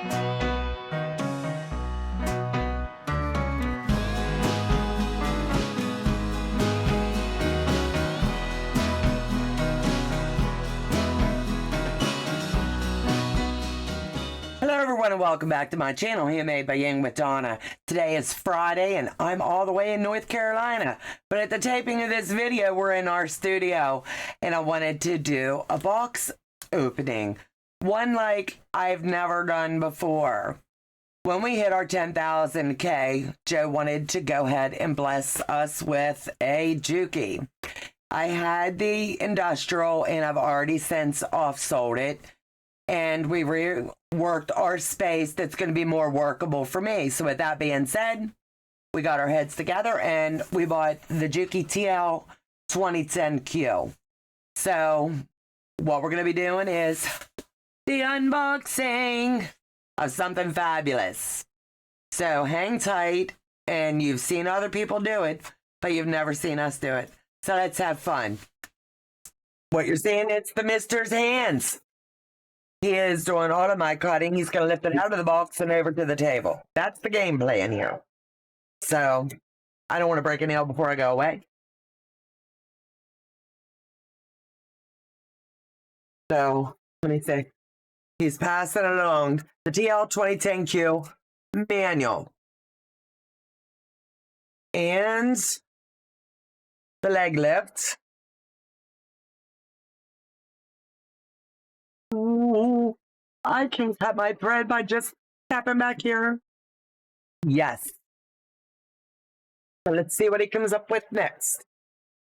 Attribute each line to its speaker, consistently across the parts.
Speaker 1: Hello everyone and welcome back to my channel, Handmade by Ying with Donna. Today is Friday and I'm all the way in North Carolina. But at the taping of this video, we're in our studio and I wanted to do a box opening. One like I've never done before. When we hit our 10,000K, Joe wanted to go ahead and bless us with a Juki. I had the industrial and I've already since off-sold it. And we reworked our space that's going to be more workable for me. So with that being said, we got our heads together and we bought the Juki TL 2010Q. So what we're going to be doing is the unboxing of something fabulous. So hang tight, and you've seen other people do it, but you've never seen us do it. So let's have fun. What you're seeing, it's the Mister's hands. He is doing all of my cutting. He's going to lift it out of the box and over to the table. That's the game plan here. So, I don't want to break a nail before I go away. So, let me see. He's passing it along. The TL 2010Q manual. And the leg lift. Ooh, I can cut my thread by just tapping back here. Yes. So let's see what he comes up with next.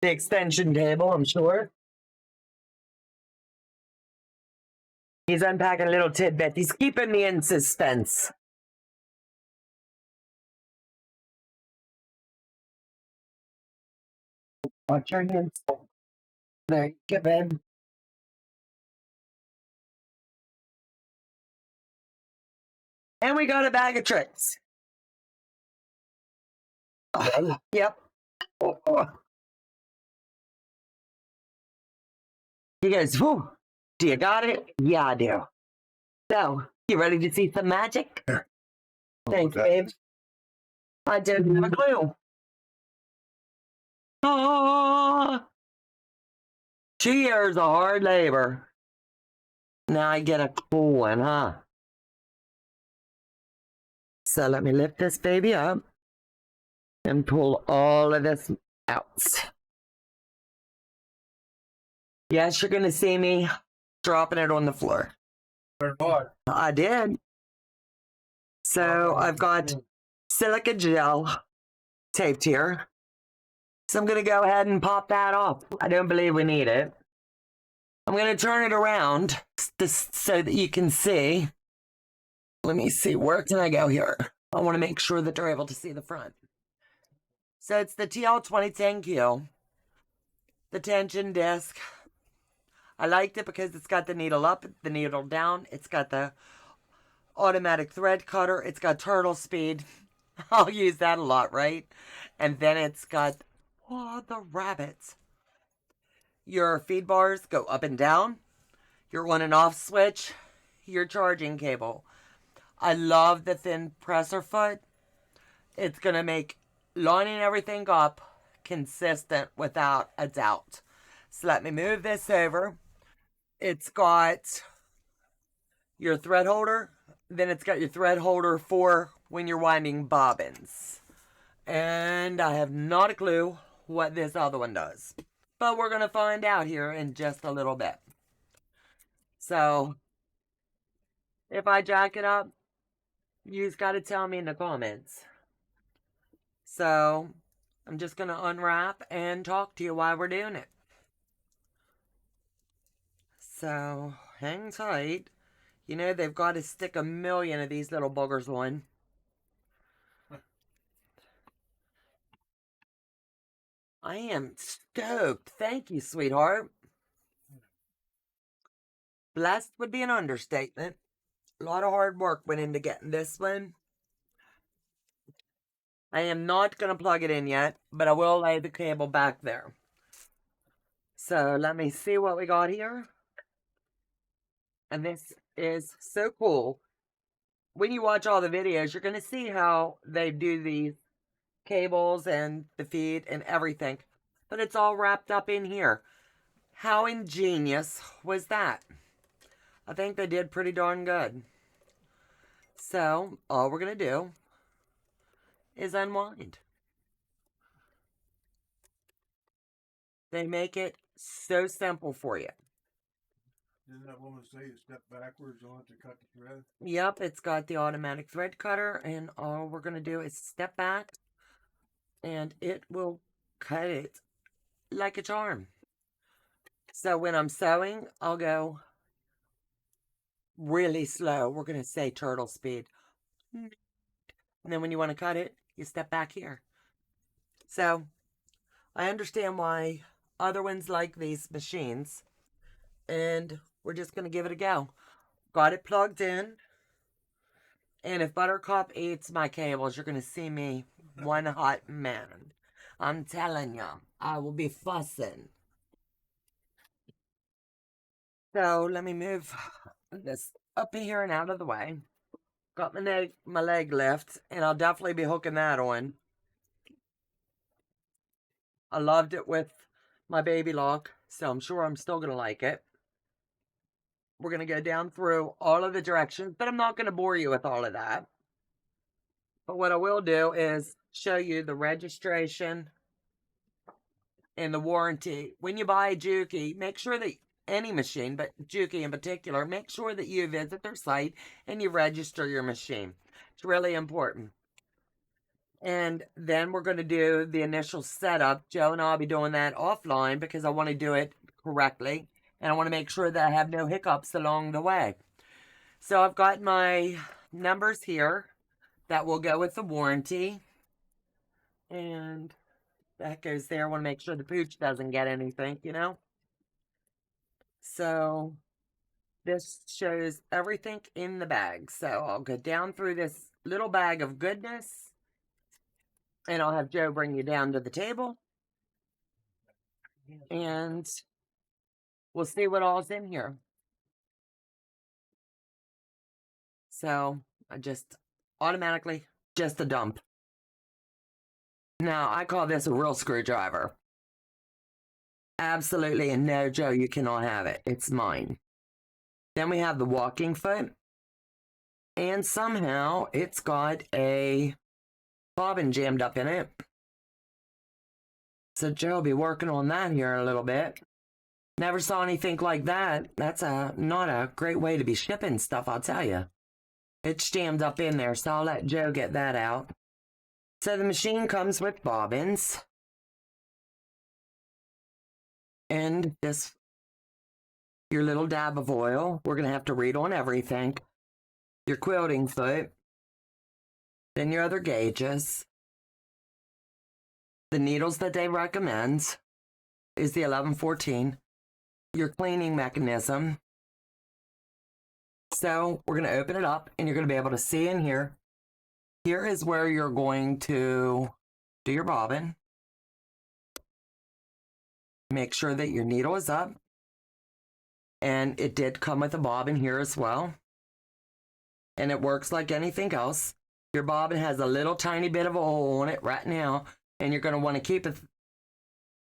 Speaker 1: The extension cable, I'm sure. He's unpacking a little tidbit. He's keeping me in suspense. Watch your hands. There you go, babe. And we got a bag of tricks. Yep. He goes, whew, do you got it? Yeah, I do. So, you ready to see some magic? Sure. Thanks, babe. I didn't have a clue. Oh, 2 years of hard labor. Now I get a cool one, huh? So let me lift this baby up and pull all of this out. Yes, you're going to see me dropping it on the floor. I did. So I've got silica gel taped here. So I'm going to go ahead and pop that off. I don't believe we need it. I'm going to turn it around so that you can see. Let me see, where can I go here? I want to make sure that they're able to see the front. So it's the TL 2010Q. The tension disc. I liked it because it's got the needle up, the needle down. It's got the automatic thread cutter. It's got turtle speed. I'll use that a lot, right? And then it's got, oh, the rabbits. Your feed bars go up and down. Your on and off switch. Your charging cable. I love the thin presser foot. It's going to make lining everything up consistent without a doubt. So let me move this over. It's got your thread holder. Then it's got your thread holder for when you're winding bobbins. And I have not a clue what this other one does. But we're going to find out here in just a little bit. So, if I jack it up, you've got to tell me in the comments. So, I'm just going to unwrap and talk to you while we're doing it. So, hang tight. You know, they've got to stick 1,000,000 of these little boogers on. I am stoked. Thank you, sweetheart. Blessed would be an understatement. A lot of hard work went into getting this one. I am not going to plug it in yet, but I will lay the cable back there. So let me see what we got here. And this is so cool. when you watch all the videos, you're going to see how they do these cables and the feet and everything. But it's all wrapped up in here. How ingenious was that? I think they did pretty darn good. So, all we're going to do is unwind. They make it so simple for you.
Speaker 2: Didn't that woman say you step backwards on it to cut the thread?
Speaker 1: Yep, it's got the automatic thread cutter, and all we're going to do is step back, and it will cut it like a charm. So when I'm sewing, I'll go really slow. We're going to say turtle speed. And then when you want to cut it, you step back here. So I understand why other ones like these machines, and we're just going to give it a go. Got it plugged in. And if Buttercup eats my cables, you're going to see me one hot man. I'm telling you, I will be fussing. So let me move this up here and out of the way. Got my leg lift, and I'll definitely be hooking that on. I loved it with my baby lock, so I'm sure I'm still going to like it. We're going to go down through all of the directions, but I'm not going to bore you with all of that. But what I will do is show you the registration and the warranty. When you buy a Juki, make sure that any machine, but Juki in particular, make sure that you visit their site and you register your machine. It's really important. And then we're going to do the initial setup. Joe and I'll be doing that offline because I want to do it correctly. And I want to make sure that I have no hiccups along the way. So I've got my numbers here that will go with the warranty. And that goes there. I want to make sure the pooch doesn't get anything, you know. So this shows everything in the bag. So I'll go down through this little bag of goodness. And I'll have Joe bring you down to the table. And we'll see what all's in here. So I just automatically, just a dump. Now, I call this a real screwdriver. Absolutely, and no, Joe, you cannot have it. It's mine. Then we have the walking foot. And somehow it's got a bobbin jammed up in it. So Joe will be working on that here a little bit. Never saw anything like that. That's not a great way to be shipping stuff, I'll tell you. It's jammed up in there, so I'll let Joe get that out. So the machine comes with bobbins. And this, your little dab of oil. We're going to have to read on everything. Your quilting foot. Then your other gauges. The needles that they recommend is the 1114. Your cleaning mechanism. So we're going to open it up and you're going to be able to see in here. Here is where you're going to do your bobbin. Make sure that your needle is up. And it did come with a bobbin here as well. And it works like anything else. Your bobbin has a little tiny bit of oil on it right now. And you're going to want to keep it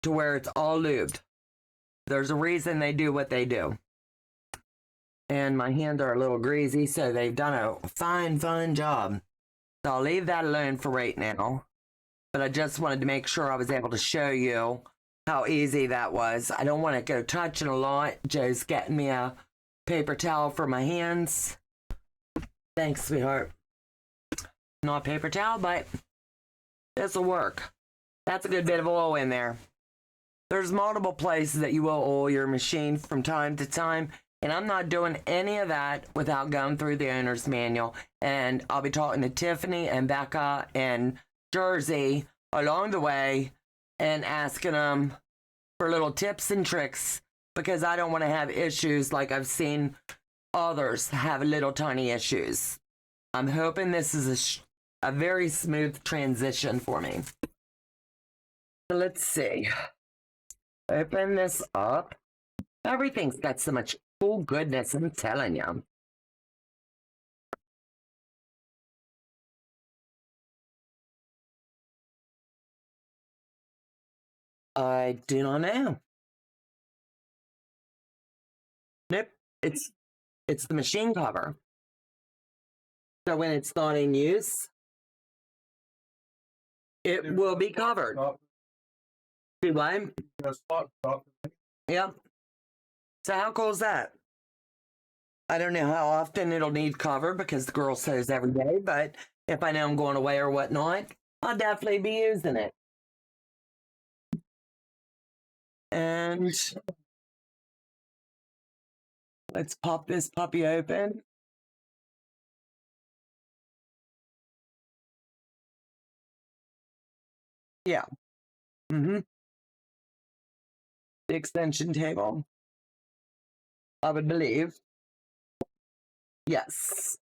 Speaker 1: to where it's all lubed. There's a reason they do what they do. And my hands are a little greasy, so they've done a fine job. So I'll leave that alone for right now. But I just wanted to make sure I was able to show you how easy that was. I don't want to go touching a lot. Joe's getting me a paper towel for my hands. Thanks, sweetheart. Not paper towel, but this'll work. That's a good bit of oil in there. There's multiple places that you will oil your machine from time to time. And I'm not doing any of that without going through the owner's manual. And I'll be talking to Tiffany and Becca and Jersey along the way and asking them for little tips and tricks because I don't want to have issues like I've seen others have little tiny issues. I'm hoping this is a very smooth transition for me. So let's see. Open this up. Everything's got so much cool goodness, I'm telling you. I do not know. Nope. It's the machine cover. So when it's not in use, it will be covered. See why? Yep. So how cool is that? I don't know how often it'll need cover because the girl sews every day, but if I know I'm going away or whatnot, I'll definitely be using it. And let's pop this puppy open. Yeah. Mm-hmm. The extension table. I would believe. Yes.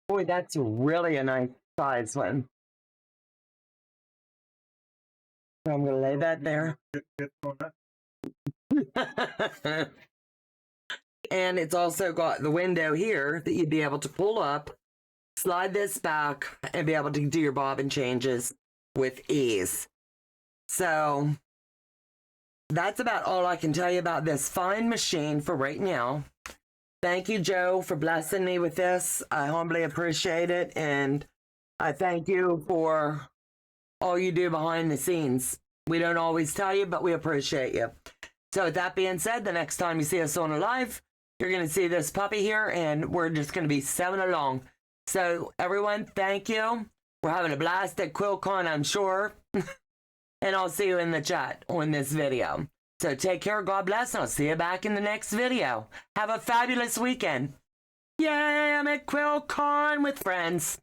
Speaker 1: Boy, that's really a nice size one. So I'm going to lay that there. And it's also got the window here that you'd be able to pull up, slide this back, and be able to do your bobbin changes with ease. So that's about all I can tell you about this fine machine for right now. Thank you, Joe, for blessing me with this. I humbly appreciate it. And I thank you for all you do behind the scenes. We don't always tell you, but we appreciate you. So with that being said, the next time you see us on a live, you're going to see this puppy here, and we're just going to be sewing along. So everyone, thank you. We're having a blast at QuiltCon, I'm sure. And I'll see you in the chat on this video. So take care, God bless, and I'll see you back in the next video. Have a fabulous weekend. Yay, I'm at QuiltCon with friends.